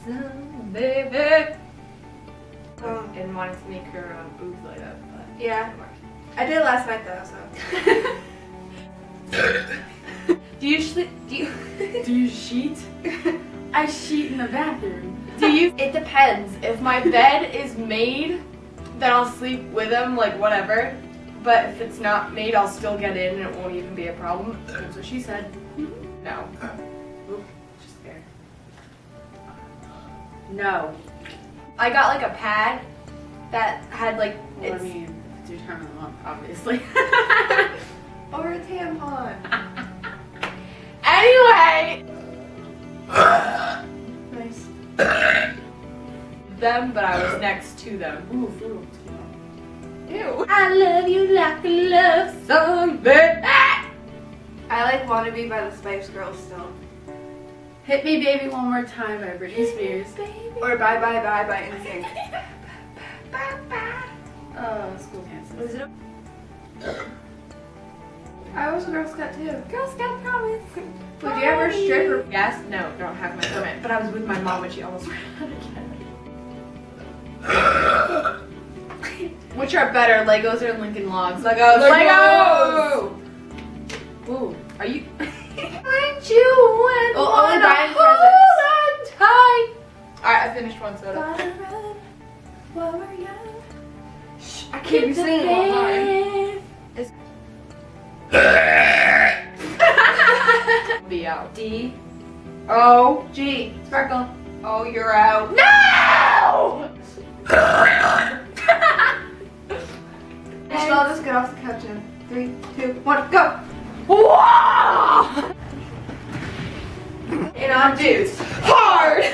some, baby. And wanted to make her boobs light up, but Yeah. I did it last night though, so. Do you Do you sheet? I sheet in the bathroom. It depends. If my bed is made, then I'll sleep with him, like whatever. But if it's not made, I'll still get in and it won't even be a problem. That's what she said. No. Oop, just there. No. I got like a pad that had like Well, I it's mean, to turn them on, obviously. or a tampon. Anyway. Nice. Them, but I was next to them. Ooh, food. Ew. I love you like a love song, baby. I like Wanna Be by the Spice Girls still. Hit Me Baby One More Time by Britney Spears. Or Bye Bye Bye by NSYNC. School dances. Was it I was a Girl Scout too. Girl Scout promise. Would you ever strip or Yes, no, don't have my permit. But I was with my mom when she almost ran out again. Which are better, Legos or Lincoln Logs? Legos. Legos! Ooh, are you? Aren't you when only buying hold presents. on tight. Alright, I finished one soda. Gotta run while we're young. Shh, I can't be singing all the time. Be out. D. O. G. Sparkle. Oh, you're out. No! So I'll just get off the couch in 3, 2, 1, go! Whoa! And on dudes. Hard!